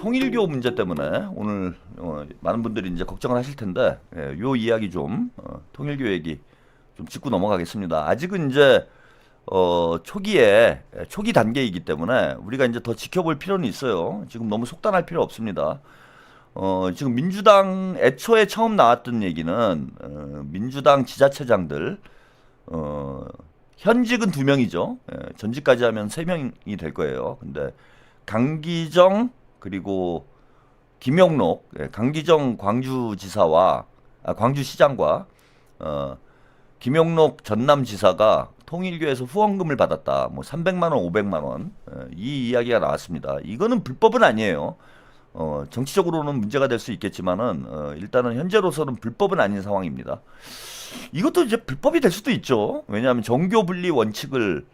통일교 문제 때문에 오늘 많은 분들이 이제 걱정을 하실 텐데, 요 이야기 좀 통일교 얘기 좀 짚고 넘어가겠습니다. 아직은 이제 초기 단계이기 때문에 우리가 이제 더 지켜볼 필요는 있어요. 지금 너무 속단할 필요 없습니다. 지금 민주당 애초에 처음 나왔던 얘기는 민주당 지자체장들 현직은 2명이죠. 전직까지 하면 3명이 될 거예요. 근데 강기정 그리고 김용록, 강기정 광주지사와 광주시장과 김용록 전남지사가 통일교에서 후원금을 받았다. 뭐 300만 원, 500만 원. 이 이야기가 나왔습니다. 이거는 불법은 아니에요. 정치적으로는 문제가 될 수 있겠지만은 일단은 현재로서는 불법은 아닌 상황입니다. 이것도 이제 불법이 될 수도 있죠. 왜냐하면 정교 분리 원칙을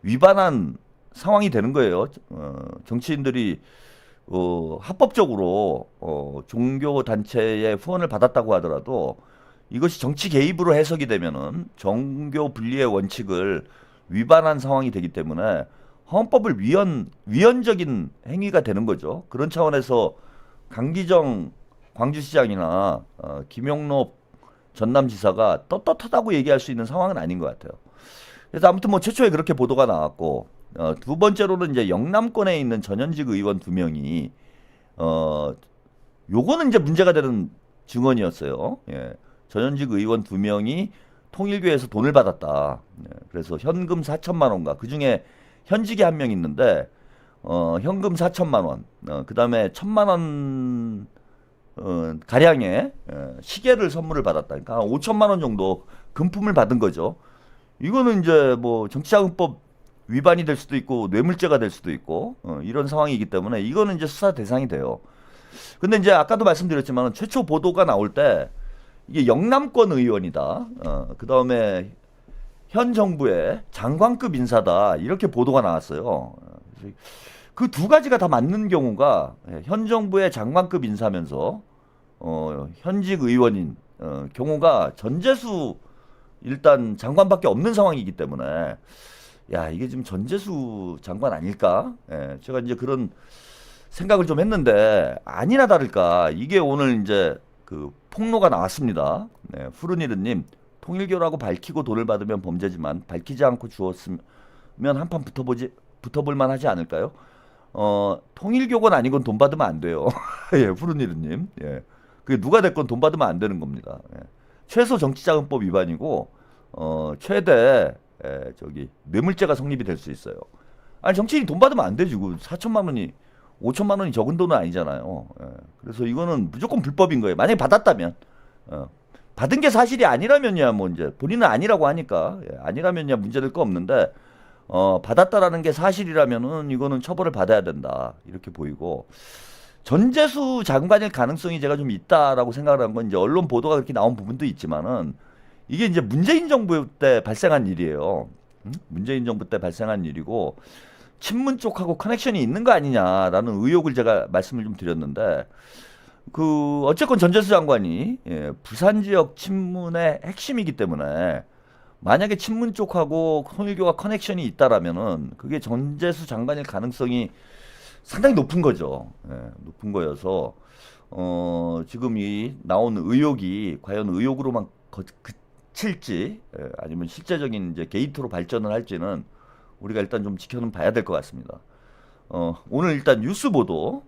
위반한 상황이 되는 거예요. 정치인들이 합법적으로 종교 단체의 후원을 받았다고 하더라도 이것이 정치 개입으로 해석이 되면은 정교 분리의 원칙을 위반한 상황이 되기 때문에 헌법을 위헌적인 행위가 되는 거죠. 그런 차원에서 강기정 광주시장이나 김용록 전남지사가 떳떳하다고 얘기할 수 있는 상황은 아닌 것 같아요. 그래서 아무튼 뭐 최초에 그렇게 보도가 나왔고, 두 번째로는 이제 영남권에 있는 전현직 의원 2명이 요거는 이제 문제가 되는 증언이었어요. 예. 전현직 의원 2명이 통일교에서 돈을 받았다. 그래서 현금 4천만 원과 그 중에 현직이 1명 있는데 현금 4천만 원, 그 다음에 1천만 원 가량의 시계를 선물을 받았다. 그러니까 한 5천만 원 정도 금품을 받은 거죠. 이거는 이제 뭐 정치자금법 위반이 될 수도 있고 뇌물죄가 될 수도 있고 이런 상황이기 때문에 이거는 이제 수사 대상이 돼요. 근데 이제 아까도 말씀드렸지만 최초 보도가 나올 때 이게 영남권 의원이다. 그 다음에 현 정부의 장관급 인사다. 이렇게 보도가 나왔어요. 그 두 가지가 다 맞는 경우가 현 정부의 장관급 인사면서 현직 의원인 경우가 전재수 일단 장관밖에 없는 상황이기 때문에 야 이게 지금 전재수 장관 아닐까? 제가 이제 그런 생각을 좀 했는데 아니나 다를까 이게 오늘 이제 그 폭로가 나왔습니다. 푸르니르님 통일교라고 밝히고 돈을 받으면 범죄지만 밝히지 않고 주었으면 한판 붙어볼 만하지 않을까요? 통일교건 아니건 돈 받으면 안 돼요. 예, 푸르니르님. 예, 그게 누가 됐건 돈 받으면 안 되는 겁니다. 예. 최소 정치자금법 위반이고 최대 뇌물죄가 성립이 될 수 있어요. 아니 정치인이 돈 받으면 안 되지. 4천만 원이 5천만 원이 적은 돈은 아니잖아요. 예. 그래서 이거는 무조건 불법인 거예요. 만약에 받았다면 받은 게 사실이 아니라면야 뭐 이제 본인은 아니라고 하니까 아니라면야 문제될 거 없는데 받았다라는 게 사실이라면은 이거는 처벌을 받아야 된다 이렇게 보이고 전재수 장관일 가능성이 제가 좀 있다라고 생각을 한 건 이제 언론 보도가 그렇게 나온 부분도 있지만은 이게 이제 문재인 정부 때 발생한 일이에요. 문재인 정부 때 발생한 일이고 친문 쪽하고 커넥션이 있는 거 아니냐라는 의혹을 제가 말씀을 좀 드렸는데 어쨌건 전재수 장관이 부산 지역 친문의 핵심이기 때문에 만약에 친문 쪽하고 통일교가 커넥션이 있다라면은 그게 전재수 장관일 가능성이 상당히 높은 거죠. 높은 거여서 지금 이 나온 의혹이 과연 의혹으로만 그칠지 아니면 실제적인 이제 게이트로 발전을 할지는 우리가 일단 좀 지켜는 봐야 될 것 같습니다. 오늘 일단 뉴스 보도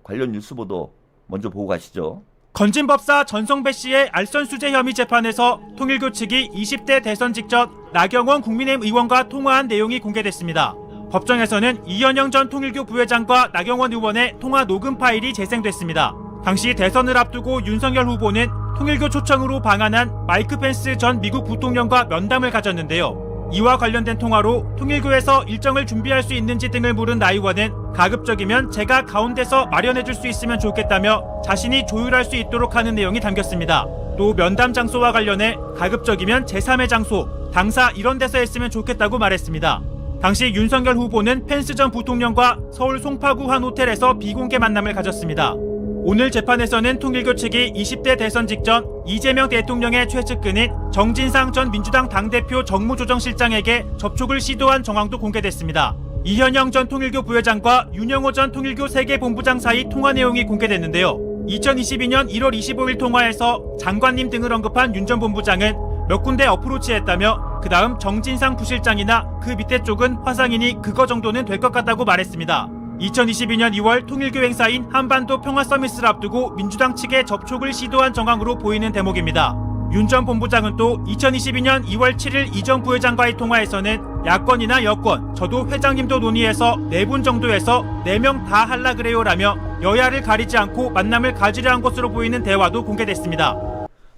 관련 뉴스 보도 먼저 보고 가시죠. 건진법사 전성배 씨의 알선수재 혐의 재판에서 통일교 측이 20대 대선 직전 나경원 국민의힘 의원과 통화한 내용이 공개됐습니다. 법정에서는 이현영 전 통일교 부회장과 나경원 의원의 통화 녹음 파일이 재생됐습니다. 당시 대선을 앞두고 윤석열 후보는 통일교 초청으로 방한한 마이크 펜스 전 미국 부통령과 면담을 가졌는데요. 이와 관련된 통화로 통일교에서 일정을 준비할 수 있는지 등을 물은 나 의원은 가급적이면 제가 가운데서 마련해줄 수 있으면 좋겠다며 자신이 조율할 수 있도록 하는 내용이 담겼습니다. 또 면담 장소와 관련해 가급적이면 제3의 장소, 당사 이런 데서 했으면 좋겠다고 말했습니다. 당시 윤석열 후보는 펜스 전 부통령과 서울 송파구 한 호텔에서 비공개 만남을 가졌습니다. 오늘 재판에서는 통일교 측이 20대 대선 직전 이재명 대통령의 최측근인 정진상 전 민주당 당대표 정무조정실장에게 접촉을 시도한 정황도 공개됐습니다. 이현영 전 통일교 부회장과 윤영호 전 통일교 세계본부장 사이 통화 내용이 공개됐는데요. 2022년 1월 25일 통화에서 장관님 등을 언급한 윤 전 본부장은 몇 군데 어프로치했다며 그 다음 정진상 부실장이나 그 밑에 쪽은 화상이니 그거 정도는 될 것 같다고 말했습니다. 2022년 2월 통일교 행사인 한반도 평화 서밋을 앞두고 민주당 측에 접촉을 시도한 정황으로 보이는 대목입니다. 윤 전 본부장은 또 2022년 2월 7일 이 전 부회장과의 통화에서는 야권이나 여권, 저도 회장님도 논의해서 4분 정도에서 4명 다 할라 그래요 라며 여야를 가리지 않고 만남을 가지려 한 것으로 보이는 대화도 공개됐습니다.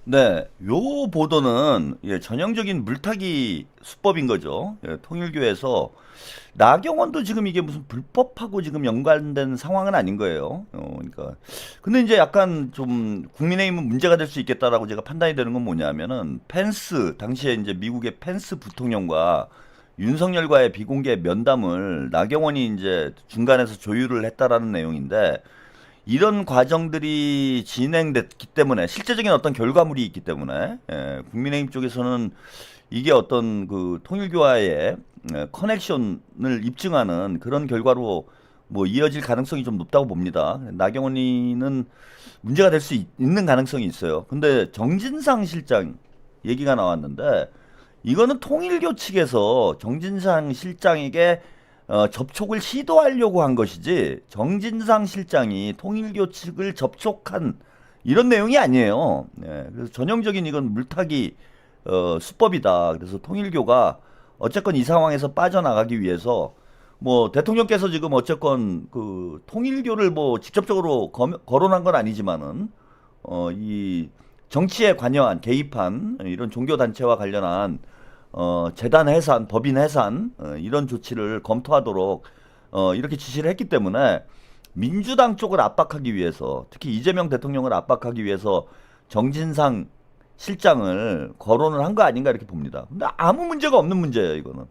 네, 요 보도는 전형적인 물타기 수법인 거죠. 통일교에서 나경원도 지금 이게 무슨 불법하고 지금 연관된 상황은 아닌 거예요. 그러니까 근데 이제 약간 좀 국민의힘은 문제가 될 수 있겠다라고 제가 판단이 되는 건 뭐냐면은 펜스 당시에 이제 미국의 펜스 부통령과 윤석열과의 비공개 면담을 나경원이 이제 중간에서 조율을 했다라는 내용인데. 이런 과정들이 진행됐기 때문에 실제적인 어떤 결과물이 있기 때문에 국민의힘 쪽에서는 이게 어떤 그 통일교와의 커넥션을 입증하는 그런 결과로 뭐 이어질 가능성이 좀 높다고 봅니다. 나경원이는 문제가 될 수 있는 가능성이 있어요. 근데 정진상 실장 얘기가 나왔는데 이거는 통일교 측에서 정진상 실장에게 접촉을 시도하려고 한 것이지 정진상 실장이 통일교 측을 접촉한 이런 내용이 아니에요. 그래서 전형적인 이건 물타기 수법이다. 그래서 통일교가 어쨌건 이 상황에서 빠져나가기 위해서 뭐 대통령께서 지금 어쨌건 그 통일교를 뭐 직접적으로 거론한 건 아니지만은 이 정치에 관여한 개입한 이런 종교 단체와 관련한 재단 해산, 법인 해산 이런 조치를 검토하도록 이렇게 지시를 했기 때문에 민주당 쪽을 압박하기 위해서 특히 이재명 대통령을 압박하기 위해서 정진상 실장을 거론을 한 거 아닌가 이렇게 봅니다. 근데 아무 문제가 없는 문제예요, 이거는.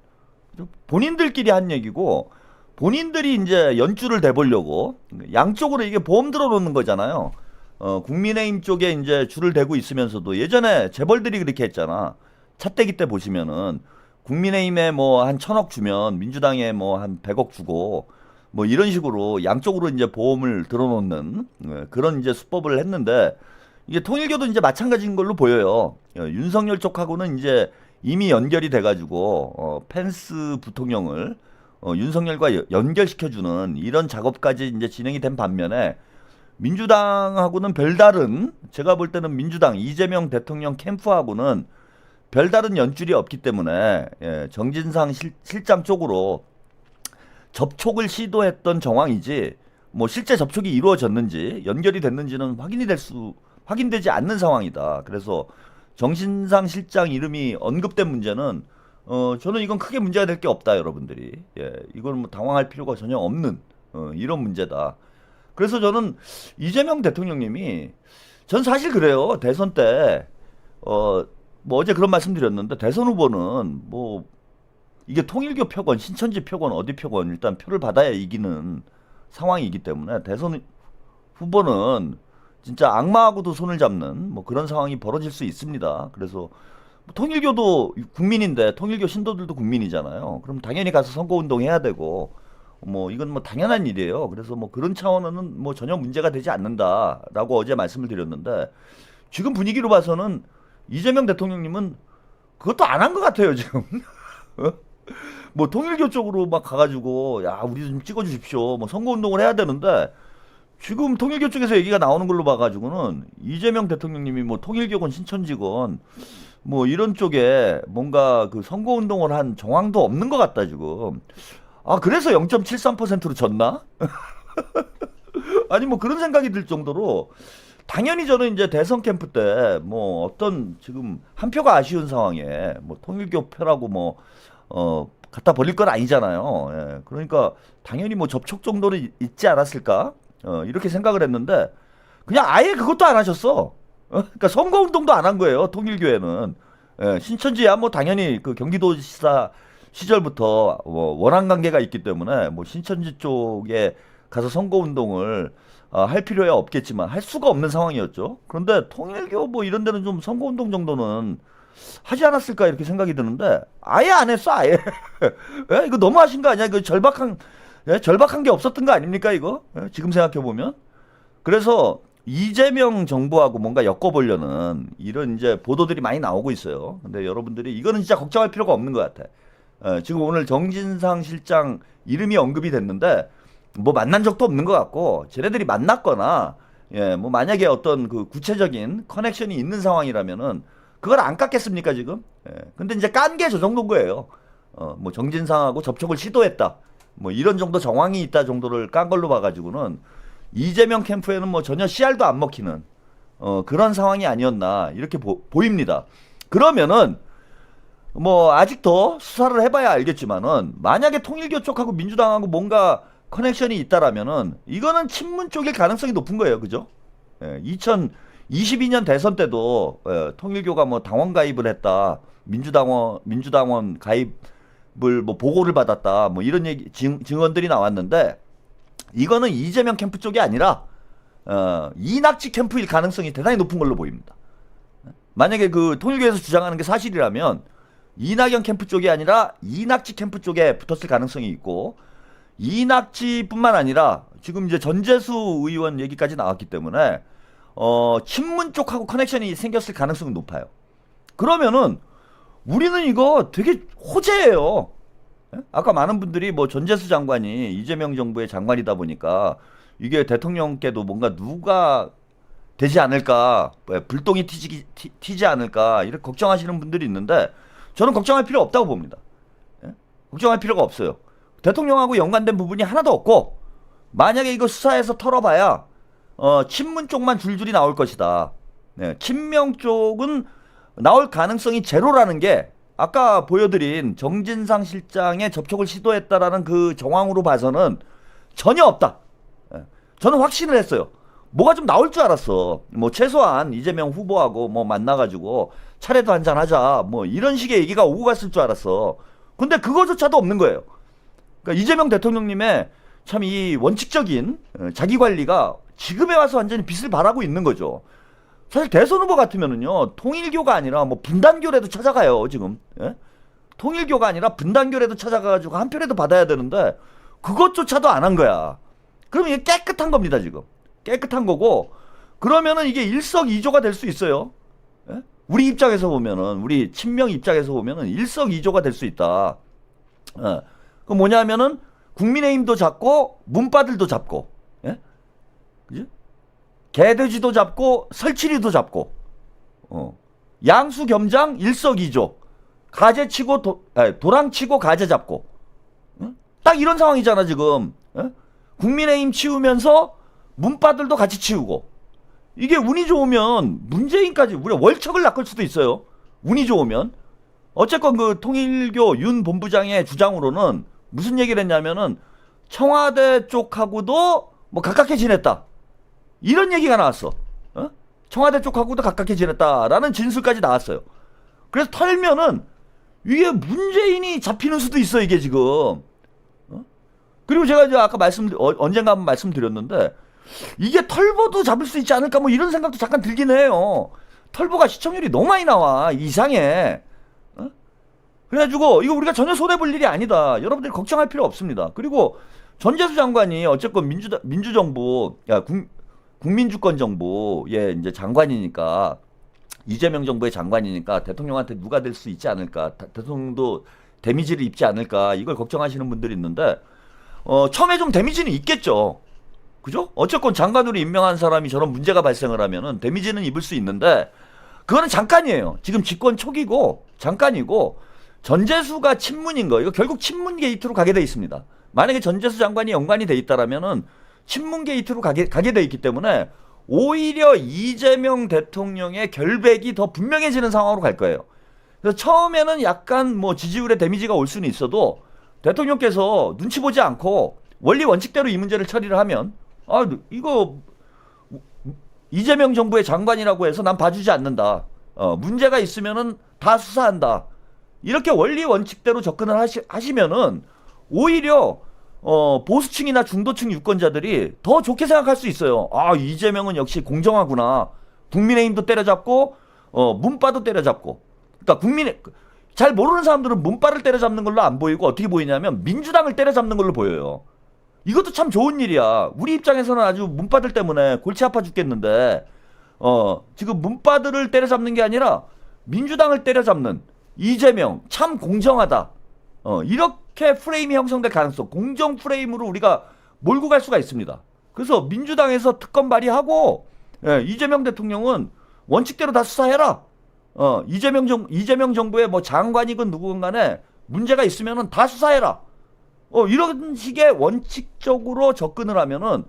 본인들끼리 한 얘기고 본인들이 이제 연줄을 대보려고 양쪽으로 이게 보험 들어놓는 거잖아요. 국민의힘 쪽에 이제 줄을 대고 있으면서도 예전에 재벌들이 그렇게 했잖아. 차떼기 때 보시면은 국민의힘에 뭐 한 1,000억 주면 민주당에 뭐 한 100억 주고 뭐 이런 식으로 양쪽으로 이제 보험을 들어놓는 그런 이제 수법을 했는데 이게 통일교도 이제 마찬가지인 걸로 보여요. 윤석열 쪽하고는 이제 이미 연결이 돼가지고 펜스 부통령을 윤석열과 연결시켜주는 이런 작업까지 이제 진행이 된 반면에 민주당하고는 별다른 제가 볼 때는 민주당 이재명 대통령 캠프하고는 별다른 연줄이 없기 때문에 정진상 실장 쪽으로 접촉을 시도했던 정황이지 뭐 실제 접촉이 이루어졌는지 연결이 됐는지는 확인되지 않는 상황이다. 그래서 정진상 실장 이름이 언급된 문제는 저는 이건 크게 문제가 될 게 없다, 여러분들이. 이건 뭐 당황할 필요가 전혀 없는 이런 문제다. 그래서 저는 이재명 대통령님이 전 사실 그래요. 대선 때 뭐 어제 그런 말씀 드렸는데 대선 후보는 뭐 이게 통일교 표건, 신천지 표건, 어디 표건 일단 표를 받아야 이기는 상황이기 때문에 대선 후보는 진짜 악마하고도 손을 잡는 뭐 그런 상황이 벌어질 수 있습니다. 그래서 뭐 통일교도 국민인데 통일교 신도들도 국민이잖아요. 그럼 당연히 가서 선거운동 해야 되고 뭐 이건 뭐 당연한 일이에요. 그래서 뭐 그런 차원은 뭐 전혀 문제가 되지 않는다라고 어제 말씀을 드렸는데 지금 분위기로 봐서는 이재명 대통령님은 그것도 안 한 것 같아요, 지금. 뭐 통일교 쪽으로 막 가가지고 야 우리 좀 찍어주십시오. 뭐 선거운동을 해야 되는데 지금 통일교 쪽에서 얘기가 나오는 걸로 봐가지고는 이재명 대통령님이 뭐 통일교건 신천지건 뭐 이런 쪽에 뭔가 그 선거운동을 한 정황도 없는 것 같다 지금. 아 그래서 0.73%로 졌나? 아니 뭐 그런 생각이 들 정도로 당연히 저는 이제 대선 캠프 때 뭐 어떤 지금 한 표가 아쉬운 상황에 뭐 통일교 표라고 뭐 갖다 버릴 건 아니잖아요. 예. 그러니까 당연히 뭐 접촉 정도는 있지 않았을까? 이렇게 생각을 했는데 그냥 아예 그것도 안 하셨어. 그러니까 선거운동도 안 한 거예요. 통일교회는. 예. 신천지야 뭐 당연히 그 경기도지사 시절부터 뭐 원한 관계가 있기 때문에 뭐 신천지 쪽에 가서 선거운동을 할 필요야 없겠지만 할 수가 없는 상황이었죠. 그런데 통일교 뭐 이런 데는 좀 선거운동 정도는 하지 않았을까 이렇게 생각이 드는데 아예 안 했어 아예. 예? 이거 너무하신 거 아니야? 이거 절박한 게 없었던 거 아닙니까 이거? 예? 지금 생각해 보면. 그래서 이재명 정부하고 뭔가 엮어보려는 이런 이제 보도들이 많이 나오고 있어요. 근데 여러분들이 이거는 진짜 걱정할 필요가 없는 것 같아. 지금 오늘 정진상 실장 이름이 언급이 됐는데 뭐 만난 적도 없는 것 같고 쟤네들이 만났거나 뭐 만약에 어떤 그 구체적인 커넥션이 있는 상황이라면은 그걸 안 깎겠습니까 지금? 근데 이제 깐 게 저 정도인 거예요. 뭐 정진상하고 접촉을 시도했다. 뭐 이런 정도 정황이 있다 정도를 깐 걸로 봐가지고는 이재명 캠프에는 뭐 전혀 씨알도 안 먹히는 그런 상황이 아니었나 이렇게 보입니다. 그러면은 뭐 아직 더 수사를 해봐야 알겠지만은 만약에 통일교 쪽하고 민주당하고 뭔가 커넥션이 있다라면은 이거는 친문 쪽일 가능성이 높은 거예요, 그죠? 2022년 대선 때도 통일교가 뭐 당원 가입을 했다, 민주당원 가입을 뭐 보고를 받았다, 뭐 이런 얘기 증언들이 나왔는데 이거는 이재명 캠프 쪽이 아니라 이낙지 캠프일 가능성이 대단히 높은 걸로 보입니다. 만약에 그 통일교에서 주장하는 게 사실이라면 이낙연 캠프 쪽이 아니라 이낙지 캠프 쪽에 붙었을 가능성이 있고 이낙지뿐만 아니라 지금 이제 전재수 의원 얘기까지 나왔기 때문에 친문 쪽하고 커넥션이 생겼을 가능성이 높아요. 그러면은 우리는 이거 되게 호재예요. 아까 많은 분들이 뭐 전재수 장관이 이재명 정부의 장관이다 보니까 이게 대통령께도 뭔가 누가 되지 않을까, 불똥이 튀지 않을까 이렇게 걱정하시는 분들이 있는데 저는 걱정할 필요 없다고 봅니다. 걱정할 필요가 없어요. 대통령하고 연관된 부분이 하나도 없고 만약에 이거 수사해서 털어봐야 친문 쪽만 줄줄이 나올 것이다. 친명 쪽은 나올 가능성이 제로라는 게 아까 보여드린 정진상 실장의 접촉을 시도했다라는 그 정황으로 봐서는 전혀 없다. 저는 확신을 했어요. 뭐가 좀 나올 줄 알았어. 뭐 최소한 이재명 후보하고 뭐 만나가지고 차례도 한잔 하자. 뭐 이런 식의 얘기가 오고 갔을 줄 알았어. 근데 그거조차도 없는 거예요. 그러니까 이재명 대통령님의 참 이 원칙적인 자기 관리가 지금에 와서 완전히 빛을 발하고 있는 거죠. 사실 대선 후보 같으면은요 통일교가 아니라 뭐 분단교라도 찾아가요 지금. 통일교가 아니라 분단교라도 찾아가가지고 한 표라도 받아야 되는데 그것조차도 안 한 거야. 그럼 이게 깨끗한 겁니다 지금. 깨끗한 거고 그러면은 이게 일석이조가 될 수 있어요. 우리 입장에서 보면은 우리 친명 입장에서 보면은 일석이조가 될 수 있다. 그 뭐냐면은 국민의힘도 잡고 문바들도 잡고, 그지? 개돼지도 잡고 설치리도 잡고, 양수 겸장 일석이조, 가재 치고 도랑 치고 가재 잡고, 딱 이런 상황이잖아 지금. 국민의힘 치우면서 문바들도 같이 치우고. 이게 운이 좋으면 문재인까지 우리가 월척을 낚을 수도 있어요. 운이 좋으면. 어쨌건 그 통일교 윤 본부장의 주장으로는 무슨 얘기를 했냐면은 청와대 쪽하고도 뭐 가깝게 지냈다. 이런 얘기가 나왔어. 청와대 쪽하고도 가깝게 지냈다라는 진술까지 나왔어요. 그래서 털면은 이게 문재인이 잡히는 수도 있어 이게 지금. 그리고 제가 이제 아까 언젠가 한번 말씀드렸는데 이게 털보도 잡을 수 있지 않을까 뭐 이런 생각도 잠깐 들긴 해요. 털보가 시청률이 너무 많이 나와. 이상해. 그래가지고 이거 우리가 전혀 손해볼 일이 아니다. 여러분들이 걱정할 필요 없습니다. 그리고 전재수 장관이 어쨌건 민주정부, 국민주권 정부의 이제 장관이니까 이재명 정부의 장관이니까 대통령한테 누가 될 수 있지 않을까. 대통령도 데미지를 입지 않을까. 이걸 걱정하시는 분들이 있는데 처음에 좀 데미지는 있겠죠. 그죠? 어쨌건 장관으로 임명한 사람이 저런 문제가 발생을 하면은 데미지는 입을 수 있는데 그거는 잠깐이에요. 지금 집권 초기고 잠깐이고 전재수가 친문인 거 이거 결국 친문 게이트로 가게 돼 있습니다. 만약에 전재수 장관이 연관이 돼 있다라면은 친문 게이트로 가게 돼 있기 때문에 오히려 이재명 대통령의 결백이 더 분명해지는 상황으로 갈 거예요. 그래서 처음에는 약간 뭐 지지율에 데미지가 올 수는 있어도 대통령께서 눈치 보지 않고 원리 원칙대로 이 문제를 처리를 하면 이거 이재명 정부의 장관이라고 해서 난 봐주지 않는다. 문제가 있으면은 다 수사한다. 이렇게 원리 원칙대로 접근을 하시면은 오히려 보수층이나 중도층 유권자들이 더 좋게 생각할 수 있어요. 이재명은 역시 공정하구나. 국민의힘도 때려잡고 문바도 때려잡고 그러니까 국민의 잘 모르는 사람들은 문바를 때려잡는 걸로 안 보이고 어떻게 보이냐면 민주당을 때려잡는 걸로 보여요. 이것도 참 좋은 일이야. 우리 입장에서는 아주 문바들 때문에 골치 아파 죽겠는데 지금 문바들을 때려잡는 게 아니라 민주당을 때려잡는 이재명 참 공정하다. 이렇게 프레임이 형성될 가능성, 공정 프레임으로 우리가 몰고 갈 수가 있습니다. 그래서 민주당에서 특검 발의하고 이재명 대통령은 원칙대로 다 수사해라. 이재명 정부의 뭐 장관이건 누구건 간에 문제가 있으면은 다 수사해라. 이런 식의 원칙적으로 접근을 하면은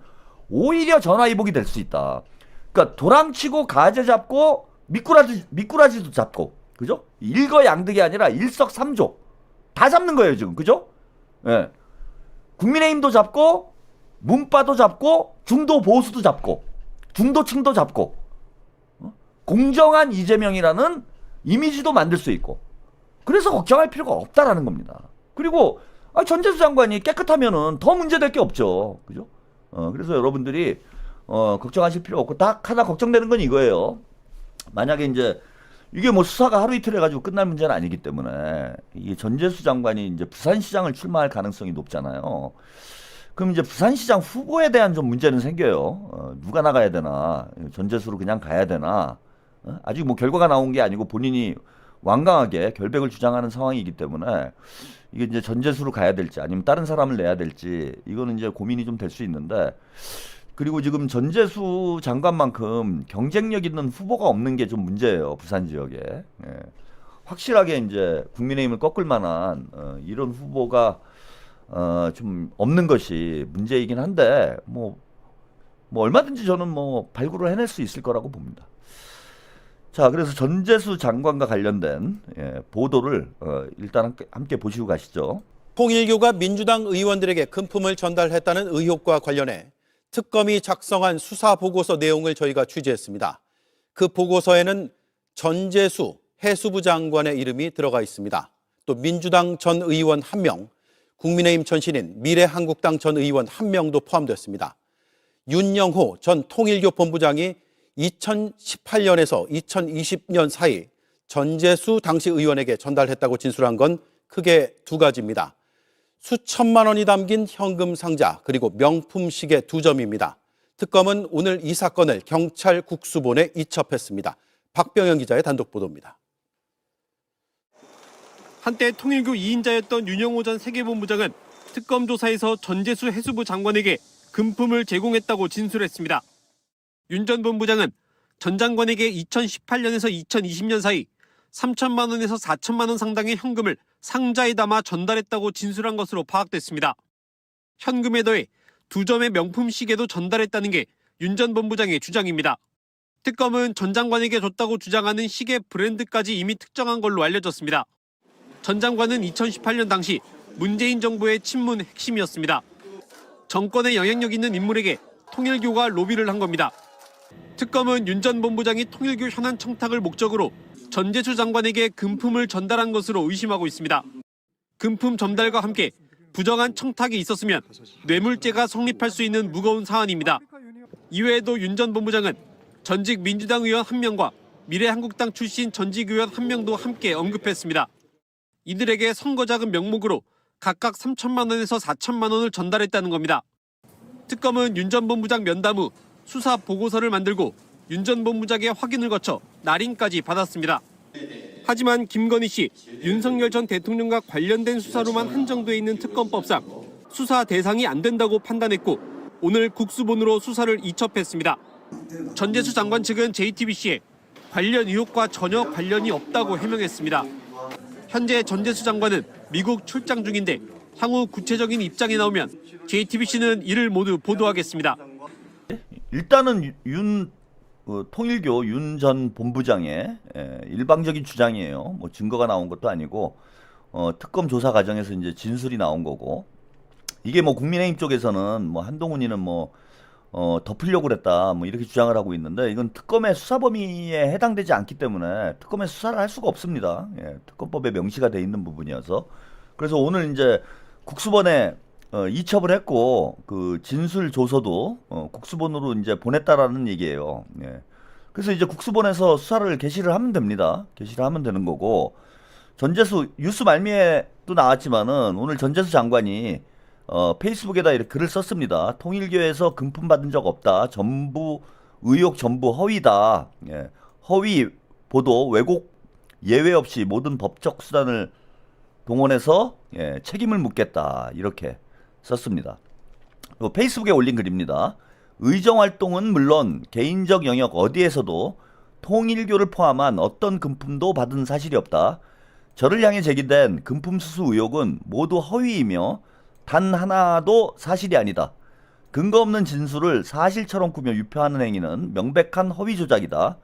오히려 전화위복이 될 수 있다. 그러니까 도랑치고 가재 잡고 미꾸라지도 잡고, 그죠? 일거양득이 아니라 일석삼조 다 잡는 거예요 지금, 그죠? 예. 국민의힘도 잡고 문바도 잡고 중도 보수도 잡고 중도층도 잡고 공정한 이재명이라는 이미지도 만들 수 있고, 그래서 걱정할 필요가 없다라는 겁니다. 그리고 전재수 장관이 깨끗하면은 더 문제될 게 없죠, 그죠? 그래서 여러분들이 걱정하실 필요 없고, 딱 하나 걱정되는 건 이거예요. 만약에 이제 이게 뭐 수사가 하루 이틀 해가지고 끝날 문제는 아니기 때문에 이게 전재수 장관이 이제 부산시장을 출마할 가능성이 높잖아요. 그럼 이제 부산시장 후보에 대한 좀 문제는 생겨요. 누가 나가야 되나, 전재수로 그냥 가야 되나. 아직 뭐 결과가 나온 게 아니고 본인이 완강하게 결백을 주장하는 상황이기 때문에 이게 이제 전재수로 가야 될지 아니면 다른 사람을 내야 될지, 이거는 이제 고민이 좀 될 수 있는데, 그리고 지금 전재수 장관만큼 경쟁력 있는 후보가 없는 게 좀 문제예요, 부산 지역에. 예. 확실하게 이제 국민의힘을 꺾을 만한 이런 후보가 좀 없는 것이 문제이긴 한데, 뭐 얼마든지 저는 뭐 발굴을 해낼 수 있을 거라고 봅니다. 자, 그래서 전재수 장관과 관련된 보도를 일단 함께 보시고 가시죠. 통일교가 민주당 의원들에게 금품을 전달했다는 의혹과 관련해 특검이 작성한 수사 보고서 내용을 저희가 취재했습니다. 그 보고서에는 전재수 해수부 장관의 이름이 들어가 있습니다. 또 민주당 전 의원 1명, 국민의힘 전 신인 미래한국당 전 의원 1명도 포함됐습니다. 윤영호 전 통일교 본부장이 2018년에서 2020년 사이 전재수 당시 의원에게 전달했다고 진술한 건 크게 두 가지입니다. 수천만 원이 담긴 현금 상자, 그리고 명품 시계 2점입니다. 특검은 오늘 이 사건을 경찰 국수본에 이첩했습니다. 박병현 기자의 단독 보도입니다. 한때 통일교 2인자였던 윤영호 전 세계본부장은 특검 조사에서 전재수 해수부 장관에게 금품을 제공했다고 진술했습니다. 윤 전 본부장은 전 장관에게 2018년에서 2020년 사이 3천만 원에서 4천만 원 상당의 현금을 상자에 담아 전달했다고 진술한 것으로 파악됐습니다. 현금에 더해 2점의 명품 시계도 전달했다는 게 윤 전 본부장의 주장입니다. 특검은 전 장관에게 줬다고 주장하는 시계 브랜드까지 이미 특정한 걸로 알려졌습니다. 전 장관은 2018년 당시 문재인 정부의 친문 핵심이었습니다. 정권에 영향력 있는 인물에게 통일교가 로비를 한 겁니다. 특검은 윤 전 본부장이 통일교 현안 청탁을 목적으로 전재수 장관에게 금품을 전달한 것으로 의심하고 있습니다. 금품 전달과 함께 부정한 청탁이 있었으면 뇌물죄가 성립할 수 있는 무거운 사안입니다. 이외에도 윤 전 본부장은 전직 민주당 의원 1명과 미래한국당 출신 전직 의원 1명도 함께 언급했습니다. 이들에게 선거자금 명목으로 각각 3천만 원에서 4천만 원을 전달했다는 겁니다. 특검은 윤 전 본부장 면담 후 수사 보고서를 만들고 윤 전 본부장의 확인을 거쳐 날인까지 받았습니다. 하지만 김건희 씨, 윤석열 전 대통령과 관련된 수사로만 한정돼 있는 특검법상 수사 대상이 안 된다고 판단했고 오늘 국수본으로 수사를 이첩했습니다. 전재수 장관 측은 JTBC에 관련 의혹과 전혀 관련이 없다고 해명했습니다. 현재 전재수 장관은 미국 출장 중인데 향후 구체적인 입장이 나오면 JTBC는 이를 모두 보도하겠습니다. 일단은 통일교 윤 전 본부장의 일방적인 주장이에요. 뭐 증거가 나온 것도 아니고 특검 조사 과정에서 이제 진술이 나온 거고, 이게 뭐 국민의힘 쪽에서는 뭐 한동훈이는 뭐 덮으려고 그랬다 뭐 이렇게 주장을 하고 있는데, 이건 특검의 수사 범위에 해당되지 않기 때문에 특검의 수사를 할 수가 없습니다. 특검법에 명시가 돼 있는 부분이어서. 그래서 오늘 이제 국수본에 이첩을 했고, 그 진술 조서도 국수본으로 이제 보냈다라는 얘기예요. 그래서 이제 국수본에서 수사를 개시를 하면 됩니다. 개시를 하면 되는 거고, 전재수 뉴스 말미에도 나왔지만은 오늘 전재수 장관이 페이스북에다 이렇게 글을 썼습니다. 통일교에서 금품 받은 적 없다. 전부 의혹 전부 허위다. 예. 허위 보도 왜곡 예외 없이 모든 법적 수단을 동원해서 책임을 묻겠다. 이렇게 썼습니다. 페이스북에 올린 글입니다. 의정활동은 물론 개인적 영역 어디에서도 통일교를 포함한 어떤 금품도 받은 사실이 없다. 저를 향해 제기된 금품 수수 의혹은 모두 허위이며 단 하나도 사실이 아니다. 근거 없는 진술을 사실처럼 꾸며 유표하는 행위는 명백한 허위 조작이다.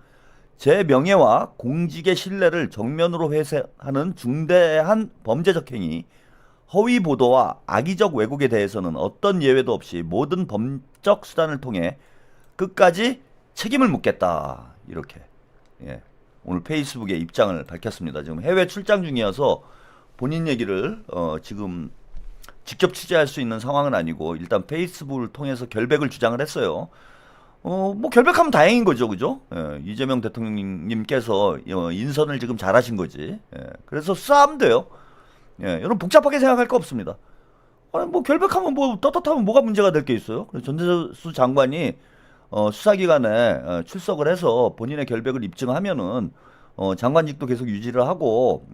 제 명예와 공직의 신뢰를 정면으로 회세하는 중대한 범죄적 행위, 허위 보도와 악의적 왜곡에 대해서는 어떤 예외도 없이 모든 법적 수단을 통해 끝까지 책임을 묻겠다. 이렇게 오늘 페이스북에 입장을 밝혔습니다. 지금 해외 출장 중이어서 본인 얘기를 지금 직접 취재할 수 있는 상황은 아니고 일단 페이스북을 통해서 결백을 주장을 했어요. 뭐 결백하면 다행인 거죠, 그죠? 이재명 대통령님께서 인선을 지금 잘하신 거지. 그래서 수사하면 돼요. 여러분 복잡하게 생각할 거 없습니다. 아니, 뭐 결백하면 뭐 떳떳하면 뭐가 문제가 될 게 있어요? 그래서 전재수 장관이 수사기관에 출석을 해서 본인의 결백을 입증하면은 장관직도 계속 유지를 하고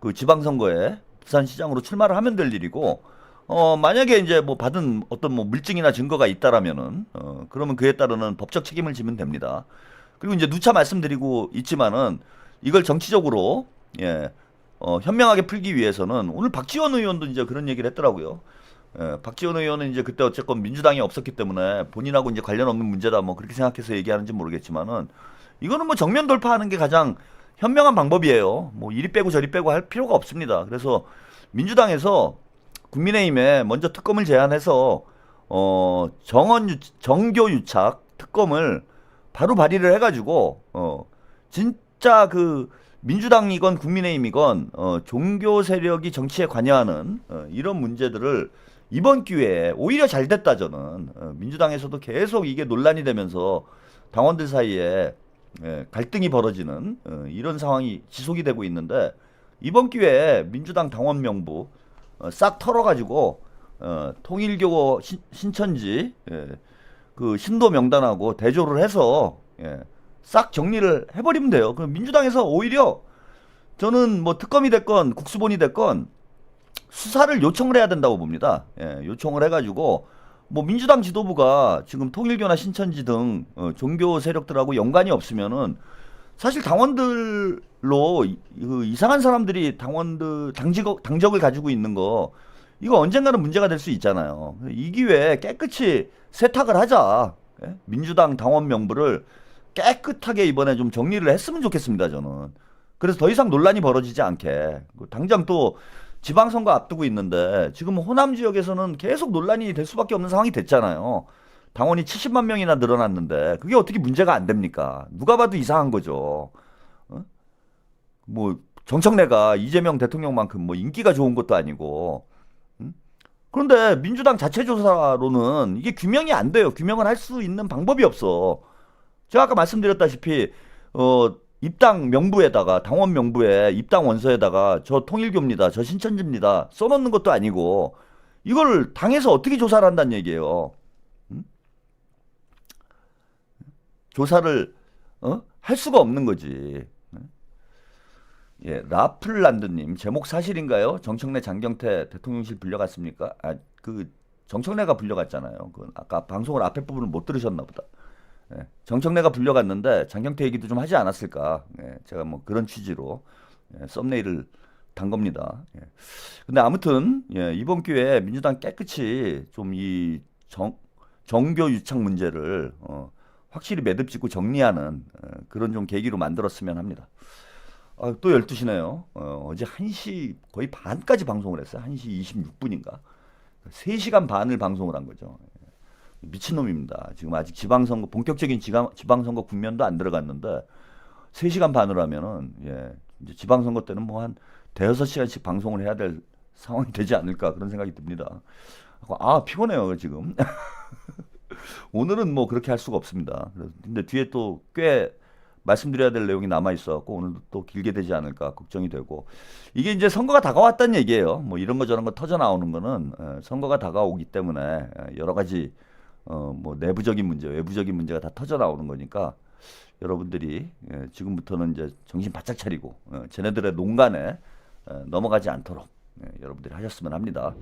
그 지방선거에 부산시장으로 출마를 하면 될 일이고 만약에 이제 뭐 받은 어떤 뭐 물증이나 증거가 있다라면은 그러면 그에 따르는 법적 책임을 지면 됩니다. 그리고 이제 누차 말씀드리고 있지만은 이걸 정치적으로 현명하게 풀기 위해서는 오늘 박지원 의원도 이제 그런 얘기를 했더라고요. 박지원 의원은 이제 그때 어쨌건 민주당이 없었기 때문에 본인하고 이제 관련 없는 문제다 뭐 그렇게 생각해서 얘기하는지 모르겠지만은 이거는 뭐 정면 돌파하는 게 가장 현명한 방법이에요. 뭐 이리 빼고 저리 빼고 할 필요가 없습니다. 그래서 민주당에서 국민의힘에 먼저 특검을 제안해서 정교유착 특검을 바로 발의를 해가지고 진짜 그 민주당이건 국민의힘이건 종교 세력이 정치에 관여하는 이런 문제들을 이번 기회에 오히려 잘 됐다 저는 민주당에서도 계속 이게 논란이 되면서 당원들 사이에 갈등이 벌어지는 이런 상황이 지속이 되고 있는데 이번 기회에 민주당 당원 명부 싹 털어가지고 통일교 신천지 그 신도 명단하고 대조를 해서 싹 정리를 해버리면 돼요. 그럼 민주당에서 오히려 저는 뭐 특검이 됐건 국수본이 됐건 수사를 요청을 해야 된다고 봅니다. 요청을 해가지고 뭐 민주당 지도부가 지금 통일교나 신천지 등 종교 세력들하고 연관이 없으면은 사실 당원들로 이상한 사람들이 당원들 당적을 가지고 있는 거 이거 언젠가는 문제가 될 수 있잖아요. 이 기회에 깨끗이 세탁을 하자. 민주당 당원 명부를 깨끗하게 이번에 좀 정리를 했으면 좋겠습니다, 저는. 그래서 더 이상 논란이 벌어지지 않게. 당장 또 지방선거 앞두고 있는데 지금 호남 지역에서는 계속 논란이 될 수밖에 없는 상황이 됐잖아요. 당원이 70만 명이나 늘어났는데 그게 어떻게 문제가 안 됩니까? 누가 봐도 이상한 거죠. 뭐 정청래가 이재명 대통령만큼 뭐 인기가 좋은 것도 아니고. 그런데 민주당 자체 조사로는 이게 규명이 안 돼요. 규명을 할 수 있는 방법이 없어. 제가 아까 말씀드렸다시피 입당 명부에다가 당원 명부에 입당 원서에다가 저 통일교입니다. 저 신천지입니다. 써놓는 것도 아니고 이걸 당에서 어떻게 조사를 한다는 얘기예요. 조사를 할 수가 없는 거지. 라플란드님 제목 사실인가요? 정청래 장경태 대통령실 불려갔습니까? 그 정청래가 불려갔잖아요. 그 아까 방송을 앞에 부분을 못 들으셨나 보다. 정청래가 불려갔는데 장경태 얘기도 좀 하지 않았을까? 제가 뭐 그런 취지로 썸네일을 단 겁니다. 근데 아무튼 이번 기회에 민주당 깨끗이 좀 이 정교 유착 문제를 확실히 매듭짓고 정리하는 그런 좀 계기로 만들었으면 합니다. 또 12시네요. 어제 1시 거의 반까지 방송을 했어요. 1시 26분인가. 3시간 반을 방송을 한 거죠. 미친놈입니다. 지금 아직 지방선거, 본격적인 지방선거 국면도 안 들어갔는데 3시간 반을 하면은 이제 지방선거 때는 뭐 한 대여섯 시간씩 방송을 해야 될 상황이 되지 않을까 그런 생각이 듭니다. 피곤해요 지금. 오늘은 뭐 그렇게 할 수가 없습니다. 근데 뒤에 또 꽤 말씀드려야 될 내용이 남아 있어갖고 오늘도 또 길게 되지 않을까 걱정이 되고 이게 이제 선거가 다가왔다는 얘기예요. 뭐 이런 거 저런 거 터져 나오는 거는 선거가 다가오기 때문에 여러 가지 뭐 내부적인 문제, 외부적인 문제가 다 터져 나오는 거니까 여러분들이 지금부터는 이제 정신 바짝 차리고 쟤네들의 농간에 넘어가지 않도록 여러분들이 하셨으면 합니다.